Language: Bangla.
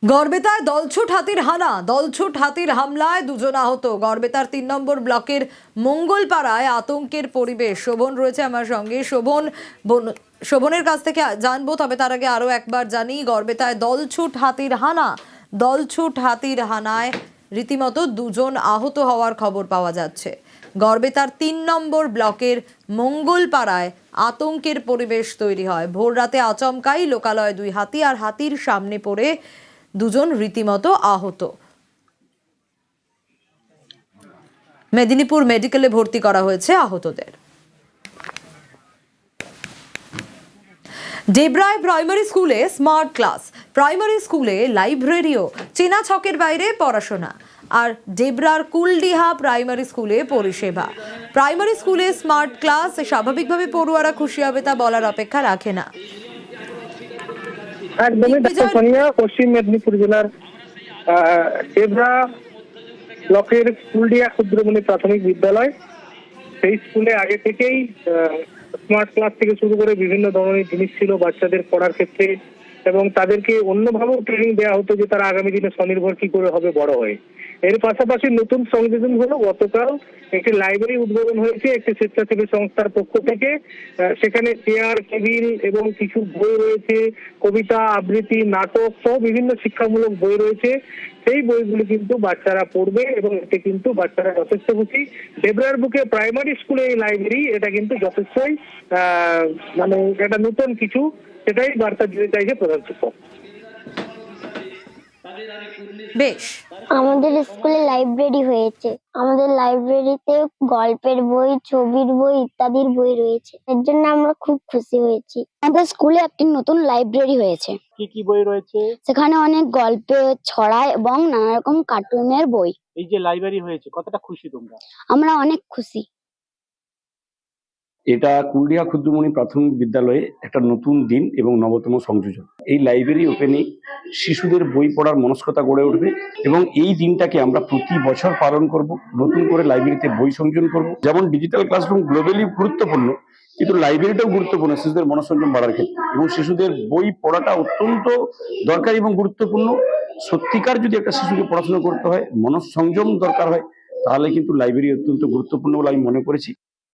গড়বেতায় দলছুট হাতির হামলায় দুজন আহত। গড়বেতার ৩ নম্বর ব্লকের মঙ্গলপাড়ায় আতঙ্কের পরিবেশ। শোভন রয়েছে আমার সঙ্গে। শোভনের কাছ থেকে জানবো, তবে তার আগে আরো একবার জানি, গড়বেতায় দলছুট হাতির হানায় রীতিমতো দুজন আহত হওয়ার খবর পাওয়া যাচ্ছে। গড়বেতার ৩ নম্বর ব্লকের মঙ্গলপাড়ায় আতঙ্কের পরিবেশ তৈরি হয়। ভোর রাতে আচমকাই লোকালয়ে 2 হাতি আর হাতির সামনে পড়ে দুজন রীতিমতো আহত। মেদিনীপুর মেডিকেলে ভর্তি করা হয়েছে আহতদের। ডেবরায় প্রাইমারি স্কুলে স্মার্ট ক্লাস, প্রাইমারি স্কুলে লাইব্রেরিও, চেনা ছকের বাইরে পড়াশোনা। আর ডেবরার কুলডিহা প্রাইমারি স্কুলে পরিষেবা। প্রাইমারি স্কুলে স্মার্ট ক্লাস, স্বাভাবিকভাবে পড়ুয়ারা খুশি হবে তা বলার অপেক্ষা রাখে না। একদমই পশ্চিম মেদিনীপুর জেলার ডেবরা ব্লকের কুলডিয়া ক্ষুদ্রমণি প্রাথমিক বিদ্যালয়, সেই স্কুলে আগে থেকেই স্মার্ট ক্লাস থেকে শুরু করে বিভিন্ন ধরনের জিনিস ছিল বাচ্চাদের পড়ার ক্ষেত্রে, এবং তাদেরকে অন্যভাবেও ট্রেনিং দেওয়া হতো যে তারা আগামী দিনে স্বনির্ভর কি করে হবে বড় হয়ে। এর পাশাপাশি নতুন সংযোজন হলো গতকাল একটি লাইব্রেরি উদ্বোধন হয়েছে একটি স্বেচ্ছাসেবী সংস্থার পক্ষ থেকে। সেখানে চেয়ার, টেবিল এবং কিছু বই রয়েছে, কবিতা, আবৃত্তি, নাটক সহ বিভিন্ন শিক্ষামূলক বই রয়েছে। সেই বইগুলি কিন্তু বাচ্চারা পড়বে এবং এতে কিন্তু বাচ্চারা যথেষ্ট খুশি। ডেবরার বুকে প্রাইমারি স্কুলে এই লাইব্রেরি, এটা কিন্তু যথেষ্টই মানে একটা নতুন কিছু, সেটাই বার্তা দিতে চাইছে প্রধান শিক্ষক। বেশ, আমাদের স্কুলে লাইব্রেরি হয়েছে। আমাদের লাইব্রেরিতে গল্পের বই, ছবির বই ইত্যাদির বই রয়েছে। এর জন্য আমরা খুব খুশি হয়েছি। আমাদের স্কুলে একটি নতুন লাইব্রেরি হয়েছে। কি কি বই রয়েছে? সেখানে অনেক গল্পের, ছড়া এবং নানা রকম কার্টুনের বই। এই যে লাইব্রেরি হয়েছে, কতটা খুশি তোমরা? আমরা অনেক খুশি। এটা কুলডিহা ক্ষুদ্রমণি প্রাথমিক বিদ্যালয়ে একটা নতুন দিন এবং নবতম সংযোজন। এই লাইব্রেরি ওপেনে শিশুদের বই পড়ার মনস্কতা গড়ে উঠবে এবং এই দিনটাকে আমরা প্রতি বছর পালন করব। নতুন করে লাইব্রেরিতে বই সংযোজন করব। যেমন ডিজিটাল ক্লাসরুম গ্লোবালি গুরুত্বপূর্ণ, কিন্তু লাইব্রেরিটাও গুরুত্বপূর্ণ শিশুদের মনোসংযোগ বাড়ার ক্ষেত্রে, এবং শিশুদের বই পড়াটা অত্যন্ত দরকারি এবং গুরুত্বপূর্ণ। সত্যিকার যদি একটা শিশুকে পড়াশোনা করতে হয়, মনঃসংযম দরকার হয়, তাহলে কিন্তু লাইব্রেরি অত্যন্ত গুরুত্বপূর্ণ বলে আমি মনে করেছি।